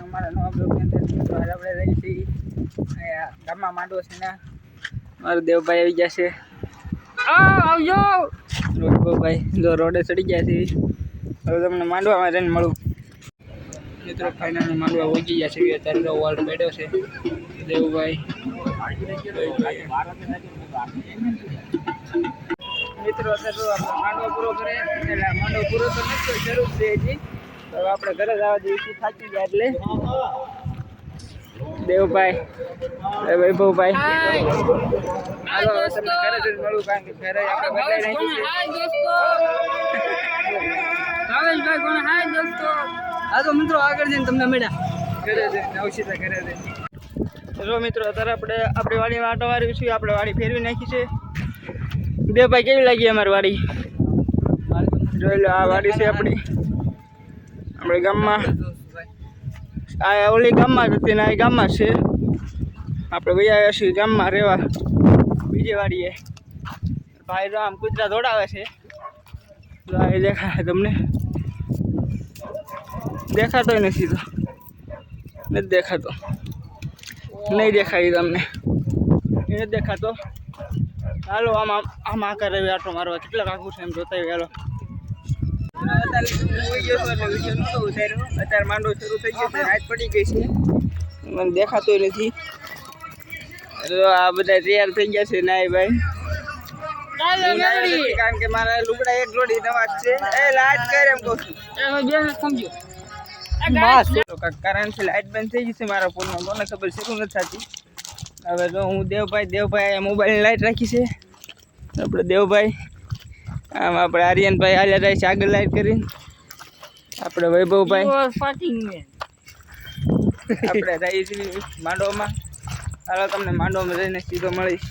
અમારા નવા બ્લોગની અંદર આપણે રહી છીએ ગામમાં માંડવો છે ને મારો દેવભાઈ આવી ગયા છે આવજો ભાઈ જો રોડે ચડી ગયા છે હવે તમને માંડવામાં રહીને મળું મિત્રો ફાઇનલ માંડવા ઉગી ગયા છે અત્યારે વર્લ્ડ બેઠો છે દેવભાઈ મિત્રો અત્યારે માંડવો પૂરો કરે એટલે માંડવો પૂરો તો નથી શરૂ છે હજી તો આપણે ઘરે જવા જઈશું થાકી ગયા એટલે દેવભાઈ વૈભવભાઈ હાલો તમને ઘરે જઈને મળું કારણ કે ઘરે આપણે બદલાઈ નાખી છે ભાવેશભાઈ કોણ હાય દોસ્તો હા તો મિત્રો આગળ જઈને તમને મળ્યા ઘરે જઈને આવશીતા ઘરે જઈને જો મિત્રો અત્યારે આપણે આપણી વાડીમાં આટો વાળી છીએ આપણે વાડી ફેરવી નાખી છે દેવભાઈ કેવી લાગી અમારી વાડી જોઈ લો આ વાડી છે આપણી આપણે ગામમાં આ ઓલી ગામમાં જ હતી ને આ ગામમાં છે આપણે ગયા છીએ ગામમાં રહેવા બીજી વાડીએ ભાઈ આમ કૂતરા દોડાવે છે એ દેખાય તમને દેખાતો નથી તો નથી દેખાતો નહીં દેખાય તમને એ નથી દેખાતો હાલો આમાં આમાં કરે આટો મારવા કેટલા કાકું છે એમ જોતા હાલો અત્યારે માંડવો શરૂ થઈ ગયો છે રાત પડી ગઈ છે મને દેખાતો નથી આ બધા તૈયાર થઈ ગયા છે નાઈ ભાઈ કારણ કે મારા લુગડા એક જોડી નવા છે એ લાઈટ કરે એમ કહું છું કારણ છે લાઈટ બંધ થઈ ગઈ છે મારા ફોનમાં કોને ખબર છે શું નથી થતી હવે તો હું દેવભાઈ મોબાઈલની લાઈટ રાખી છે આપણે દેવભાઈ આમ આપણે આર્યનભાઈ હાલ્યા જાય છે આગળ લાઈટ કરીને આપણે વૈભવભાઈ આપણે જઈએ છીએ માંડવામાં હાલો તમને માંડવામાં જઈને સીધો મળીશ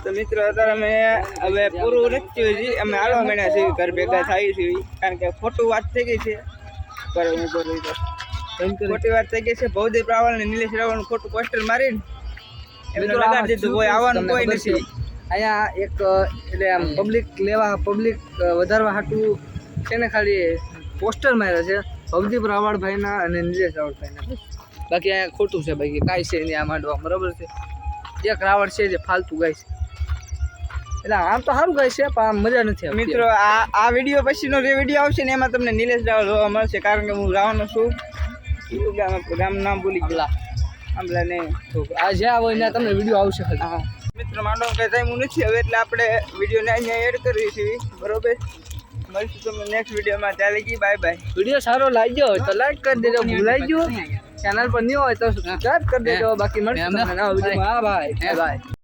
તો મિત્રો અત્યારે અમે હવે પૂરું નથી હજી અમે હાલવા માંડ્યા છીએ ઘર ભેગા થાય છીએ કારણ કે ખોટું વાત થઈ ગઈ છે ખોટી વાત થઈ ગઈ છે ભવદેવ રાવળ ને નિલેશ રાવળ ખોટું પોસ્ટર મારીને એમને લગાડી દીધું કોઈ આવવાનું કોઈ નથી અહીંયા એક એટલે આમ પબ્લિક વધારવા હાટું છે ને ખાલી પોસ્ટર માર્યા છે ભવદીપ રાવળભાઈના અને નિલેશ રાવળભાઈના બાકી અહીંયા ખોટું છે બાકી કાંઈ છે નહીં આ માંડવા બરાબર છે એક રાવળ છે જે ફાલતુ ગાય છે એટલે આમ તો સારું ગાય છે પણ આમ મજા નથી મિત્રો આ વિડીયો પછીનો જે વિડીયો આવશે ને એમાં તમને નિલેશ રાવળ જોવા મળશે કારણ કે હું રાવણનો છું ગામ નામ ભૂલી ગયેલા આમલા ને આ જ્યાં હોય ત્યાં તમને વિડીયો આવશે હા મિત્રો માંડો કંઈ ટાઈમ નથી હવે એટલે આપણે વિડીયોને અહીંયા એડ કરીએ છીએ બરોબર મળીશું તમને નેક્સ્ટ વિડીયોમાં ત્યાં લગી બાય બાય વિડીયો સારો લાગ્યો હોય તો લાઈક કરી દેજો ભૂલાઈ ગયો ચેનલ પર નહીં હોય તો સબસ્ક્રાઇબ કરી દેજો બાકી મળીશું તમને નવા વિડીયોમાં હા ભાઈ બાય